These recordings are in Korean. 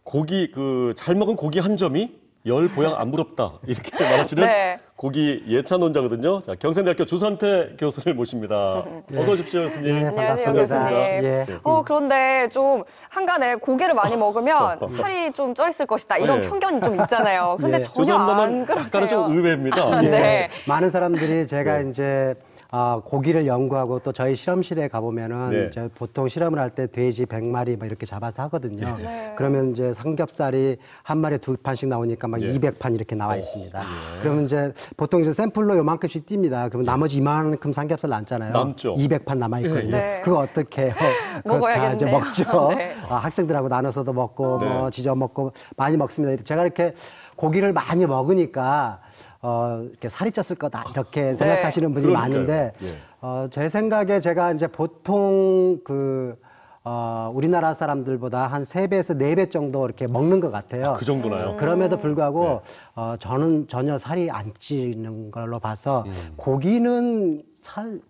고기 잘 먹은 고기 한 점이 열 보양 안 부럽다 이렇게 말하시는 네. 고기 예찬 원자거든요. 자, 경산대학교 조선태 교수를 모십니다. 어서 오십시오, 교수님. 네, 안녕하세요, 반갑습니다. 교수님. 예. 그런데 좀 한간에 고기를 많이 먹으면 살이 좀 쪄 있을 것이다 이런 네. 편견이 좀 있잖아요. 근데 예. 전혀 안 조선남은 그러세요. 약간은 좀 의외입니다. 네. 예. 많은 사람들이 제가 이제 고기를 연구하고 또 저희 실험실에 가보면은 네. 이제 보통 실험을 할 때 돼지 100마리 막 이렇게 잡아서 하거든요. 네. 그러면 이제 삼겹살이 한 마리에 2판씩 나오니까 막 예. 200판 이렇게 나와 있습니다. 그러면 이제 보통 이제 샘플로 요만큼씩 띱니다. 그러면 나머지 이만큼 삼겹살 남잖아요. 남죠. 200판 남아 있거든요. 네. 그거 어떻게 해요? 그거 다 이제 먹어야겠네요. 먹죠. 네. 학생들하고 나눠서도 먹고 네. 뭐 지져 먹고 많이 먹습니다. 제가 이렇게 고기를 많이 먹으니까 이렇게 살이 쪘을 거다 이렇게 생각하시는 분이 그러니까요. 많은데 예. 제 생각에 제가 이제 보통 우리나라 사람들보다 한 3배에서 4배 정도 이렇게 먹는 것 같아요. 그 정도나요? 그럼에도 불구하고 저는 전혀 살이 안 찌는 걸로 봐서 고기는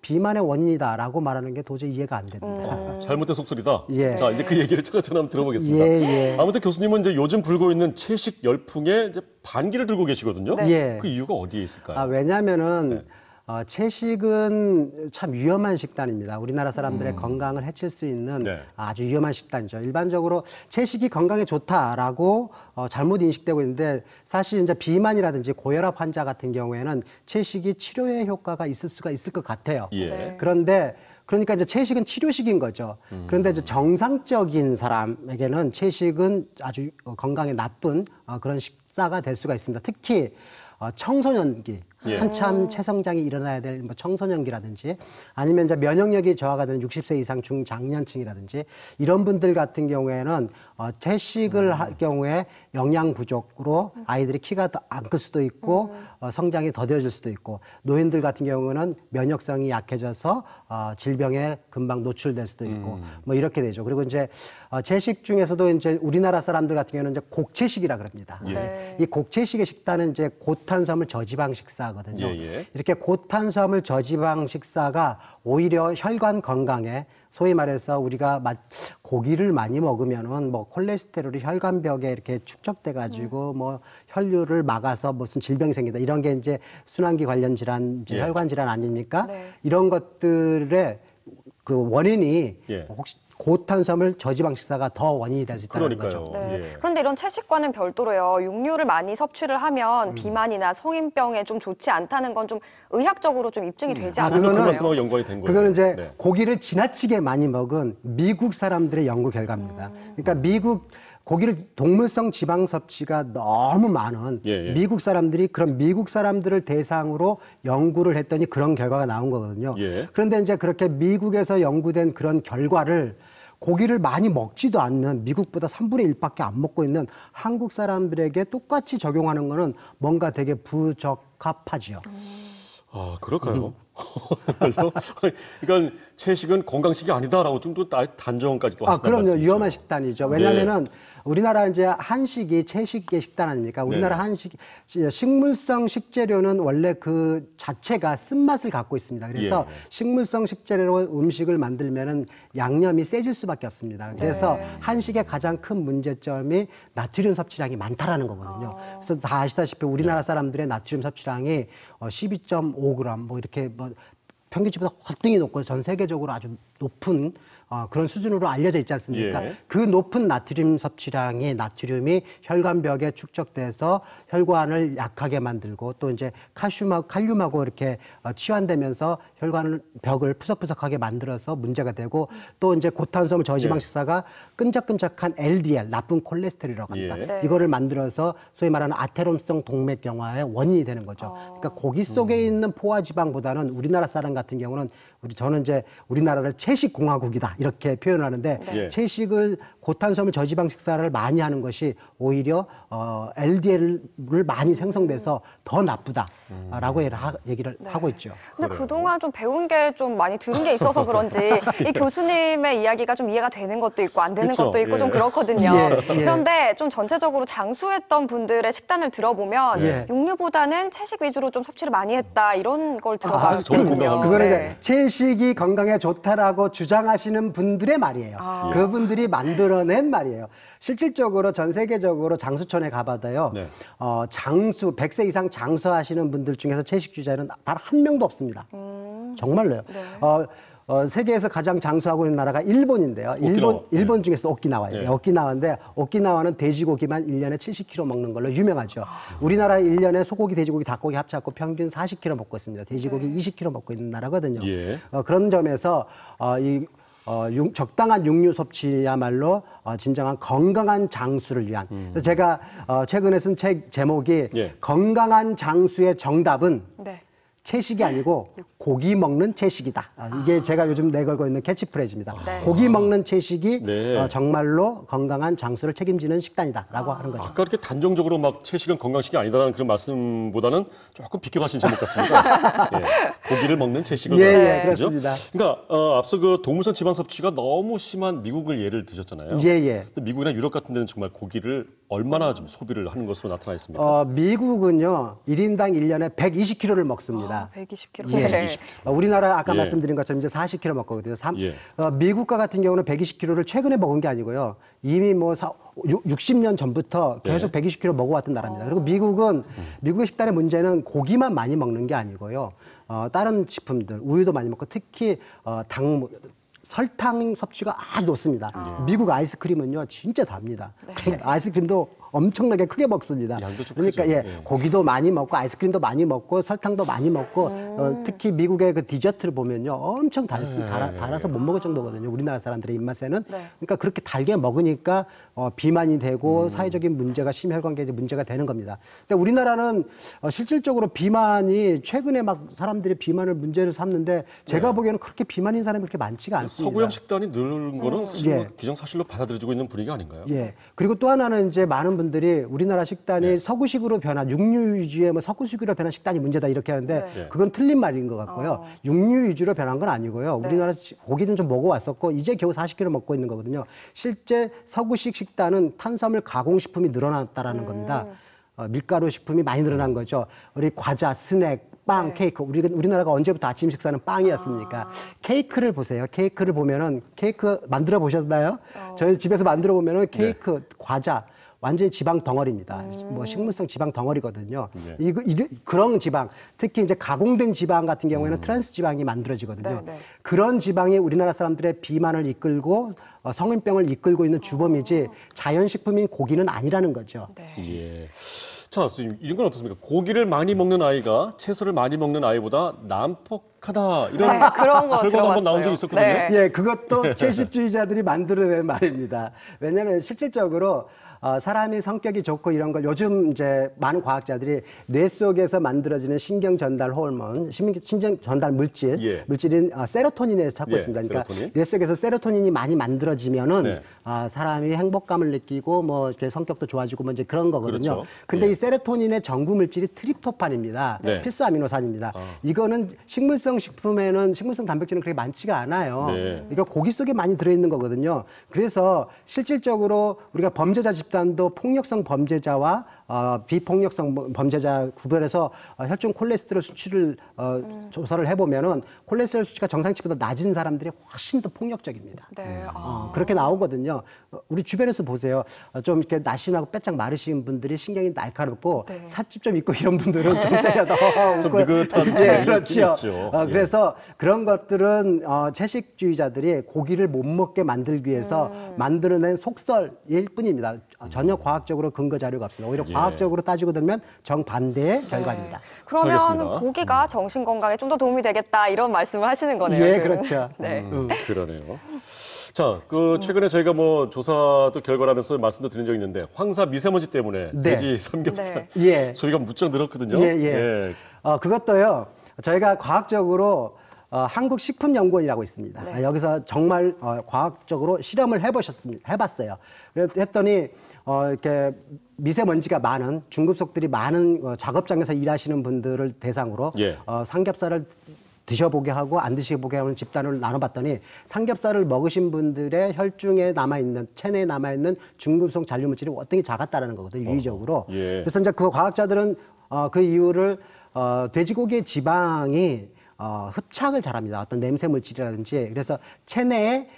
비만의 원인이다라고 말하는 게 도저히 이해가 안 됩니다. 잘못된 속설이다. 예. 자, 이제 그 얘기를 차근차근 한번 들어보겠습니다. 예. 아무튼 교수님은 이제 요즘 불고 있는 채식 열풍에 이제 반기를 들고 계시거든요. 네. 그 이유가 어디에 있을까요? 왜냐하면은 채식은 참 위험한 식단입니다. 우리나라 사람들의 건강을 해칠 수 있는 네. 아주 위험한 식단이죠. 일반적으로 채식이 건강에 좋다라고 잘못 인식되고 있는데 사실 이제 비만이라든지 고혈압 환자 같은 경우에는 채식이 치료에 효과가 있을 수가 있을 것 같아요. 예. 네. 그러니까 이제 채식은 치료식인 거죠. 그런데 이제 정상적인 사람에게는 채식은 아주 건강에 나쁜 그런 식사가 될 수가 있습니다. 특히 청소년기, 예. 한참 체성장이 일어나야 될 뭐 청소년기라든지 아니면 이제 면역력이 저하가 되는 60세 이상 중장년층이라든지 이런 분들 같은 경우에는 채식을 할 경우에 영양 부족으로 아이들이 키가 더 안 클 수도 있고 성장이 더뎌질 수도 있고 노인들 같은 경우는 면역성이 약해져서 질병에 금방 노출될 수도 있고 뭐 이렇게 되죠. 그리고 이제 채식 중에서도 이제 우리나라 사람들 같은 경우는 이제 곡채식이라 그럽니다. 네. 이 곡채식의 식단은 이제 고탄수화물 저지방 식사거든요. 예. 이렇게 고탄수화물 저지방 식사가 오히려 혈관 건강에 소위 말해서 우리가 고기를 많이 먹으면은 뭐 콜레스테롤이 혈관벽에 이렇게 축적돼 가지고 뭐 혈류를 막아서 무슨 질병이 생긴다 이런 게 이제 순환기 관련 질환, 이제 예. 혈관 질환 아닙니까? 네. 이런 것들의 그 원인이 예. 혹시 고탄수화물 저지방 식사가 더 원인이 될 수 있다는 그러니까요. 거죠. 네. 예. 그런데 이런 채식과는 별도로요. 육류를 많이 섭취를 하면 비만이나 성인병에 좀 좋지 않다는 건 좀 의학적으로 좀 입증이 되지 저도 그 않나요? 말씀하고 연관이 된 거예요. 그거는 이제 네. 고기를 지나치게 많이 먹은 미국 사람들의 연구 결과입니다. 그러니까 미국 고기를 동물성 지방 섭취가 너무 많은 예. 미국 사람들이 그런 미국 사람들을 대상으로 연구를 했더니 그런 결과가 나온 거거든요. 예. 그런데 이제 그렇게 미국에서 연구된 그런 결과를 고기를 많이 먹지도 않는 미국보다 3분의 1밖에 안 먹고 있는 한국 사람들에게 똑같이 적용하는 거는 뭔가 되게 부적합하지요. 아, 그럴까요? 그러니까 채식은 건강식이 아니다라고 좀 더 단정까지도 하시단 그럼요. 말씀이죠. 위험한 식단이죠. 왜냐하면은 우리나라 이제 한식이 채식의 식단 아닙니까? 우리나라 네. 한식 식물성 식재료는 원래 그 자체가 쓴맛을 갖고 있습니다. 그래서 예. 식물성 식재료로 음식을 만들면은 양념이 세질 수밖에 없습니다. 그래서 한식의 가장 큰 문제점이 나트륨 섭취량이 많다라는 거거든요. 그래서 다 아시다시피 우리나라 사람들의 나트륨 섭취량이 12.5g 뭐 이렇게 뭐 평균치보다 월등히 높고 전 세계적으로 아주 높은 그런 수준으로 알려져 있지 않습니까? 예. 그 높은 나트륨 섭취량이 나트륨이 혈관벽에 축적돼서 혈관을 약하게 만들고 또 이제 칼륨하고 이렇게 치환되면서 혈관벽을 푸석푸석하게 만들어서 문제가 되고 또 이제 고탄수화물 저지방 예. 식사가 끈적끈적한 LDL 나쁜 콜레스테롤이라고 합니다. 예. 네. 이거를 만들어서 소위 말하는 아테롬성 동맥경화의 원인이 되는 거죠. 그러니까 고기 속에 있는 포화지방보다는 우리나라 사람 같은 경우는 저는 이제 우리나라를 채식 공화국이다 이렇게 표현하는데 예. 채식을 고탄수화물 저지방 식사를 많이 하는 것이 오히려 LDL을 많이 생성돼서 더 나쁘다라고 얘기를 하고 있죠. 근데 그래요. 그동안 좀 배운 게 좀 많이 들은 게 있어서 그런지 이 교수님의 이야기가 좀 이해가 되는 것도 있고 안 되는 그쵸? 것도 있고 예. 좀 그렇거든요. 예. 그런데 좀 전체적으로 장수했던 분들의 식단을 들어보면 예. 육류보다는 채식 위주로 좀 섭취를 많이 했다 이런 걸 사실 저도 들어봤거든요. 공감합니다. 그거는 네. 이제 채식이 건강에 좋다라고 있다고 주장하시는 분들의 말이에요. 그분들이 만들어낸 말이에요. 실질적으로 전 세계적으로 장수촌에 가봐도요. 네. 장수 100세 이상 장수하시는 분들 중에서 채식주의자는 단 한 명도 없습니다. 정말로요. 세계에서 가장 장수하고 있는 나라가 일본인데요. 일본 중에서 오키나와예요. 네. 오키나와인데 오키나와는 돼지고기만 1년에 70kg 먹는 걸로 유명하죠. 우리나라 1년에 소고기, 돼지고기, 닭고기 합쳐갖고 평균 40kg 먹고 있습니다. 돼지고기 20kg 먹고 있는 나라거든요. 예. 그런 점에서 적당한 육류 섭취야말로 진정한 건강한 장수를 위한. 그래서 제가 최근에 쓴 책 제목이 예. 건강한 장수의 정답은 네. 채식이 아니고 고기 먹는 채식이다. 이게 제가 요즘 내걸고 있는 캐치프레이즈입니다. 네. 고기 먹는 채식이 네. 정말로 건강한 장수를 책임지는 식단이다라고 하는 거죠. 아까 이렇게 단정적으로 막 채식은 건강식이 아니다라는 그런 말씀보다는 조금 비껴가신 제목 같습니다. 예, 고기를 먹는 채식은 예, 그죠? 그렇습니다. 그러니까 앞서 그 동물성 지방 섭취가 너무 심한 미국을 예를 드셨잖아요. 예. 근데 미국이나 유럽 같은 데는 정말 고기를 얼마나 좀 소비를 하는 것으로 나타나 있습니까? 미국은요, 1인당 1년에 120kg를 먹습니다. 120kg. 예. 네. 우리나라 아까 예. 말씀드린 것처럼 이제 40kg 먹거든요. 예. 미국과 같은 경우는 120kg를 최근에 먹은 게 아니고요. 이미 뭐 60년 전부터 계속 120kg 먹어왔던 나라입니다. 그리고 미국의 식단의 문제는 고기만 많이 먹는 게 아니고요. 다른 식품들, 우유도 많이 먹고 특히 설탕 섭취가 아주 높습니다. 미국 아이스크림은요, 진짜 답니다. 아이스크림도 엄청나게 크게 먹습니다. 양도 좀 그러니까 크죠. 예, 고기도 많이 먹고 아이스크림도 많이 먹고 설탕도 많이 먹고 특히 미국의 그 디저트를 보면요, 엄청 달아서 못 먹을 정도거든요. 우리나라 사람들의 입맛에는. 그러니까 그렇게 달게 먹으니까 비만이 되고 사회적인 문제가 심혈관계 문제가 되는 겁니다. 근데 우리나라는 실질적으로 비만이 최근에 막 사람들이 비만을 문제를 삼는데 제가 보기에는 그렇게 비만인 사람이 그렇게 많지가 않습니다. 서구형 식단이 늘는 거는 사실 예. 뭐 기정사실로 받아들여지고 있는 분위기 아닌가요? 예. 그리고 또 하나는 이제 많은 분들이 우리나라 식단이 서구식으로 변한 육류 위주의 뭐 서구식으로 변한 식단이 문제다 이렇게 하는데 그건 틀린 말인 것 같고요. 육류 위주로 변한 건 아니고요. 우리나라 고기는 좀 먹어왔었고 이제 겨우 40kg 먹고 있는 거거든요. 실제 서구식 식단은 탄수화물 가공식품이 늘어났다라는 겁니다. 밀가루 식품이 많이 늘어난 거죠. 우리 과자, 스낵, 빵, 케이크. 우리나라가 언제부터 아침 식사는 빵이었습니까? 케이크를 보세요. 케이크를 보면은 케이크 만들어 보셨나요? 저희 집에서 만들어 보면은 케이크, 과자. 완전히 지방 덩어리입니다. 뭐 식물성 지방 덩어리거든요. 그런 지방, 특히 이제 가공된 지방 같은 경우에는 트랜스 지방이 만들어지거든요. 그런 지방이 우리나라 사람들의 비만을 이끌고 성인병을 이끌고 있는 주범이지 자연식품인 고기는 아니라는 거죠. 예. 자, 선생님, 이런 건 어떻습니까? 고기를 많이 먹는 아이가 채소를 많이 먹는 아이보다 난폭하다 이런 그런 거 결과도 한번 나온 들어봤어요. 적이 있었거든요. 네. 예, 그것도 채식주의자들이 만들어낸 말입니다. 왜냐하면 실질적으로 사람이 성격이 좋고 이런 걸 요즘 이제 많은 과학자들이 뇌 속에서 만들어지는 신경 전달 호르몬, 신경 전달 물질인 세로토닌에서 찾고 있습니다. 그러니까 세로토닌. 뇌 속에서 세로토닌이 많이 만들어지면은 사람이 행복감을 느끼고 뭐 이렇게 성격도 좋아지고 뭐 이제 그런 거거든요. 그렇죠. 근데 이 세로토닌의 전구 물질이 트립토판입니다. 필수 아미노산입니다. 이거는 식물성 식품에는 식물성 단백질은 그렇게 많지가 않아요. 이거 고기 속에 많이 들어있는 거거든요. 그래서 실질적으로 우리가 범죄자 집단도 폭력성 범죄자와 비폭력성 범죄자 구별해서 혈중 콜레스테롤 수치를 조사를 해보면은 콜레스테롤 수치가 정상치보다 낮은 사람들이 훨씬 더 폭력적입니다. 네. 그렇게 나오거든요. 우리 주변에서 보세요. 좀 이렇게 날씬하고 빼짝 마르신 분들이 신경이 날카롭고 살집 좀 있고 이런 분들은 좀 때려도 좀 느긋한 예, 느낌이 그렇죠. 있죠. 그래서 그런 것들은 채식주의자들이 고기를 못 먹게 만들기 위해서 만들어낸 속설일 뿐입니다. 전혀 과학적으로 근거 자료가 없습니다. 오히려 과학적으로 따지고 들면 정반대의 결과입니다. 그러면 알겠습니다. 고기가 정신 건강에 좀 더 도움이 되겠다 이런 말씀을 하시는 거네요. 예, 그러면. 그렇죠. 네. 그러네요. 자, 최근에 저희가 뭐 조사도 결과를 하면서 말씀도 드린 적이 있는데 황사 미세먼지 때문에 돼지 삼겹살 소비가 무척 늘었거든요. 그것도요. 저희가 과학적으로 한국식품연구원이라고 있습니다. 여기서 정말 과학적으로 실험을 해봤어요. 했더니 이렇게 미세먼지가 많은 중급속들이 많은 작업장에서 일하시는 분들을 대상으로 삼겹살을 드셔보게 하고 안 드셔보게 하는 집단을 나눠봤더니 삼겹살을 먹으신 분들의 혈중에 남아있는 체내에 남아있는 중금속 잔류물질이 어떤 게 작았다라는 거거든요. 유의적으로. 그래서 이제 그 과학자들은 그 이유를 돼지고기의 지방이 흡착을 잘합니다. 어떤 냄새 물질이라든지. 그래서 체내에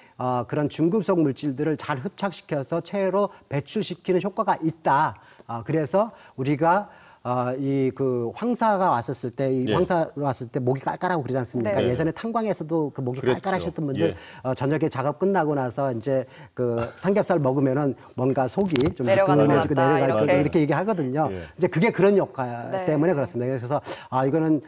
그런 중금속 물질들을 잘 흡착시켜서 체로 배출시키는 효과가 있다. 그래서 우리가 이 그 황사가 왔었을 때, 이 황사로 왔을 때 목이 깔깔하고 그러지 않습니까? 네. 예전에 탄광에서도 그 목이 그랬죠. 깔깔하셨던 분들 저녁에 작업 끝나고 나서 이제 그 삼겹살 먹으면은 뭔가 속이 좀 내려가는 것 시원해지고 같다, 내려갈 이렇게. 이렇게 얘기하거든요. 예. 이제 그게 그런 역할 네. 때문에 그렇습니다. 그래서 이거는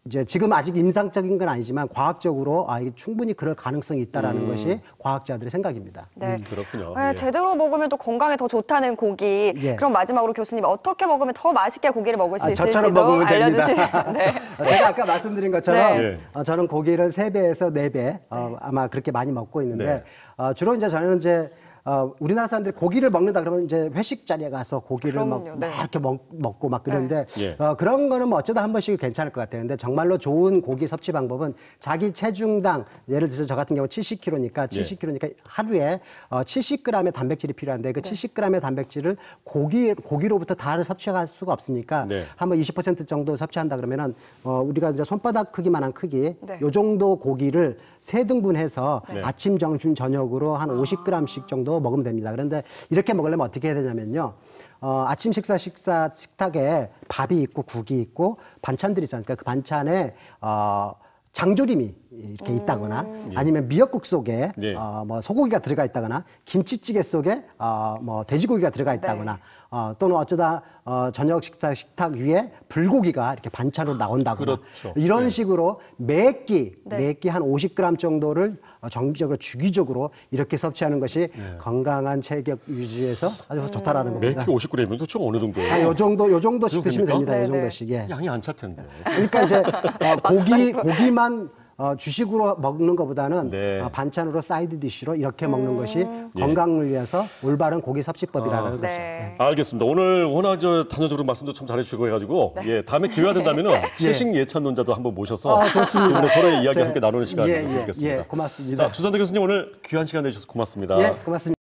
이제 지금 아직 임상적인 건 아니지만 과학적으로 이게 충분히 그럴 가능성이 있다라는 것이 과학자들의 생각입니다. 네. 그렇군요. 네, 예. 제대로 먹으면 또 건강에 더 좋다는 고기. 예. 그럼 마지막으로 교수님 어떻게 먹으면 더 맛있게 고기를 먹을 수 있을지도 저처럼 먹으면 됩니다. 네. 제가 아까 말씀드린 것처럼 네. 저는 고기를 3배에서 4배 아마 그렇게 많이 먹고 있는데 네. 주로 이제 저는 이제 우리나라 사람들이 고기를 먹는다 그러면 이제 회식 자리에 가서 고기를 막 그럼요. 네. 이렇게 먹고 막 그러는데 예. 그런 거는 뭐 어쩌다 한 번씩 괜찮을 것 같아요. 근데 정말로 좋은 고기 섭취 방법은 자기 체중당 예를 들어서 저 같은 경우 70kg니까 하루에 70g의 단백질이 필요한데 그 70g의 단백질을 고기로부터 다 섭취할 수가 없으니까 네. 한번 20% 정도 섭취한다 그러면은 우리가 이제 손바닥 크기만한 크기 네. 요 정도 고기를 3등분해서 네. 아침, 점심, 저녁으로 한 50g씩 정도 먹으면 됩니다. 그런데 이렇게 먹으려면 어떻게 해야 되냐면요. 아침 식탁에 밥이 있고 국이 있고 반찬들이 있지 않습니까? 그 반찬에 장조림이 이렇게 있다거나 아니면 미역국 속에 네. 뭐 소고기가 들어가 있다거나 김치찌개 속에 뭐 돼지고기가 들어가 있다거나 또는 어쩌다 저녁 식탁 위에 불고기가 이렇게 반찬으로 나온다거나 그렇죠. 이런 네. 식으로 매 끼 한 50g 정도를 정기적으로 주기적으로 이렇게 섭취하는 것이 건강한 체격 유지에서 아주 좋다라는 겁니다. 매끼 50g이면 도대체 어느 정도예요? 요 정도씩 드시면 됩니다. 네, 요 정도씩. 예. 양이 안 찰 텐데. 그러니까 이제 고기만 주식으로 먹는 것보다는 네. 반찬으로 사이드 디쉬로 이렇게 먹는 것이 건강을 위해서 올바른 고기 섭취법이라는 것이죠. 네. 알겠습니다. 오늘 워낙 단어적으로 말씀도 참 잘해주시고 해가지고 예, 다음에 기회가 된다면은 채식 예찬론자도 한번 모셔서 좋습니다. 두 분의 서로의 이야기 함께 나누는 시간 예, 되었으면 좋겠습니다. 고맙습니다. 자, 주선대 교수님 오늘 귀한 시간 내주셔서 고맙습니다. 예, 고맙습니다.